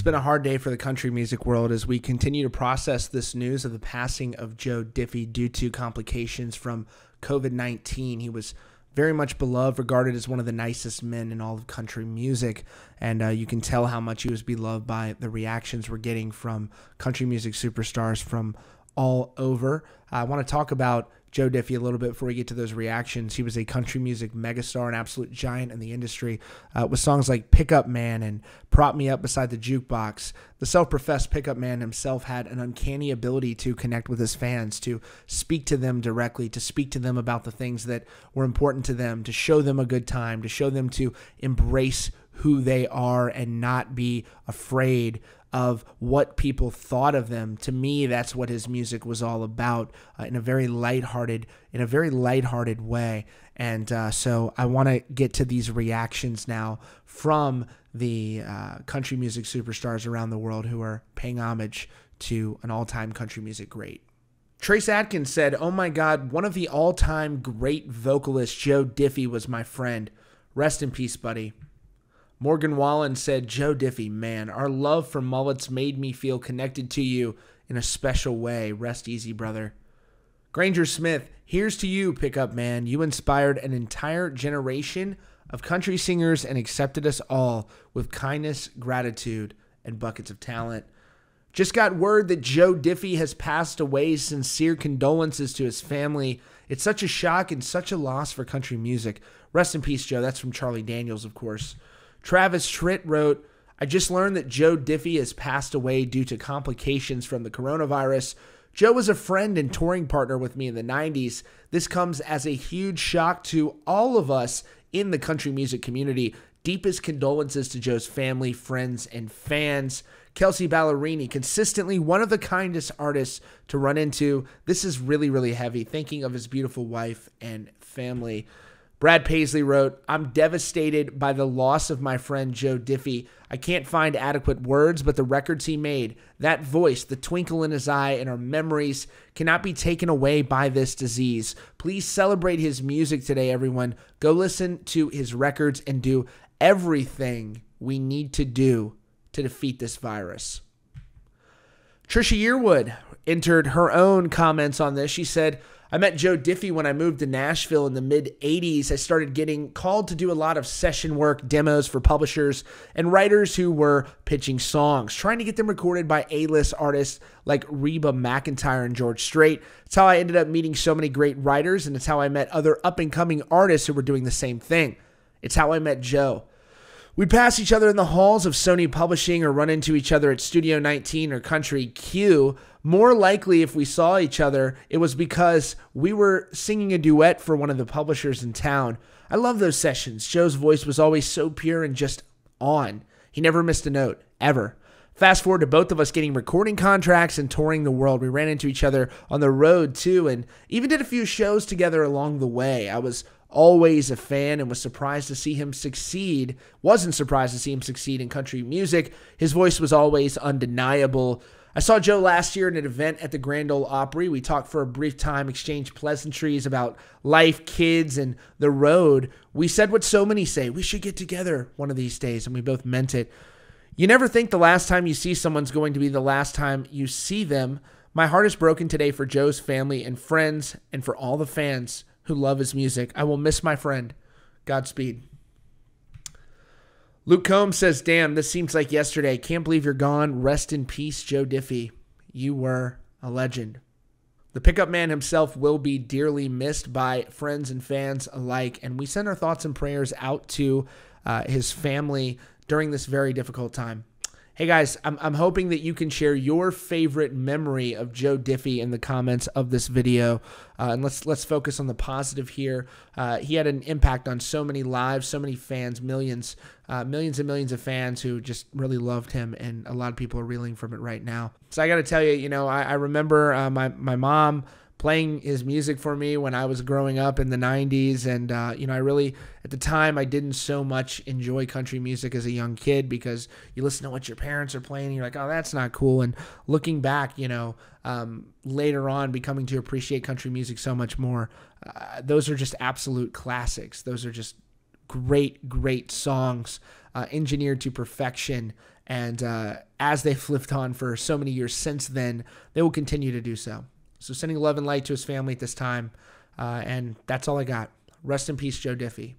It's been a hard day for the country music world as we continue to process this news of the passing of Joe Diffie due to complications from COVID-19. He was very much beloved, regarded as one of the nicest men in all of country music, and you can tell how much he was beloved by the reactions we're getting from country music superstars from all over. I want to talk about Joe Diffie a little bit before we get to those reactions. He was a country music megastar, an absolute giant in the industry, with songs like Pickup Man and Prop Me Up Beside the Jukebox. The self-professed pickup man himself had an uncanny ability to connect with his fans, to speak to them directly, to speak to them about the things that were important to them, to show them a good time, to show them to embrace who they are and not be afraid of what people thought of them. To me, that's what his music was all about, in a very lighthearted way. And so I want to get to these reactions now from the country music superstars around the world who are paying homage to an all-time country music great. Trace Adkins said, "Oh my God, one of the all-time great vocalists, Joe Diffie, was my friend. Rest in peace, buddy." Morgan Wallen said, "Joe Diffie, man, our love for mullets made me feel connected to you in a special way. Rest easy, brother." Granger Smith, "Here's to you, pickup man. You inspired an entire generation of country singers and accepted us all with kindness, gratitude, and buckets of talent." Just got word that Joe Diffie has passed away. Sincere condolences to his family. It's such a shock and such a loss for country music. Rest in peace, Joe. That's from Charlie Daniels, of course. Travis Tritt wrote, "I just learned that Joe Diffie has passed away due to complications from the coronavirus. Joe was a friend and touring partner with me in the 90s. This comes as a huge shock to all of us in the country music community. Deepest condolences to Joe's family, friends, and fans." Kelsey Ballerini, "Consistently one of the kindest artists to run into. This is really, really heavy, thinking of his beautiful wife and family." Brad Paisley wrote, "I'm devastated by the loss of my friend Joe Diffie. I can't find adequate words, but the records he made, that voice, the twinkle in his eye, and our memories cannot be taken away by this disease. Please celebrate his music today, everyone. Go listen to his records and do everything we need to do to defeat this virus." Trisha Yearwood entered her own comments on this. She said, "I met Joe Diffie when I moved to Nashville in the mid-'80s. I started getting called to do a lot of session work, demos for publishers and writers who were pitching songs, trying to get them recorded by A-list artists like Reba McEntire and George Strait. It's how I ended up meeting so many great writers, and it's how I met other up-and-coming artists who were doing the same thing. It's how I met Joe. We'd pass each other in the halls of Sony Publishing or run into each other at Studio 19 or Country Q. More likely, if we saw each other, it was because we were singing a duet for one of the publishers in town. I love those sessions. Joe's voice was always so pure and just on. He never missed a note, ever. Fast forward to both of us getting recording contracts and touring the world. We ran into each other on the road, too, and even did a few shows together along the way. I was always a fan and was surprised to see him succeed. Wasn't surprised to see him succeed in country music. His voice was always undeniable. I saw Joe last year at an event at the Grand Ole Opry. We talked for a brief time, exchanged pleasantries about life, kids, and the road. We said what so many say, we should get together one of these days, and we both meant it. You never think the last time you see someone's going to be the last time you see them. My heart is broken today for Joe's family and friends and for all the fans who love his music. I will miss my friend. Godspeed." Luke Combs says, "Damn, this seems like yesterday. Can't believe you're gone. Rest in peace, Joe Diffie. You were a legend." The pickup man himself will be dearly missed by friends and fans alike, and we send our thoughts and prayers out to his family during this very difficult time. Hey guys, I'm hoping that you can share your favorite memory of Joe Diffie in the comments of this video, and let's focus on the positive here. He had an impact on so many lives, so many fans, millions and millions of fans who just really loved him, and a lot of people are reeling from it right now. So I got to tell you, I remember my mom playing his music for me when I was growing up in the 90s. And, I really, at the time, I didn't so much enjoy country music as a young kid because you listen to what your parents are playing and you're like, oh, that's not cool. And looking back, later on, becoming to appreciate country music so much more, those are just absolute classics. Those are just great, great songs, engineered to perfection. And as they've lived on for so many years since then, they will continue to do so. So sending love and light to his family at this time. And that's all I got. Rest in peace, Joe Diffie.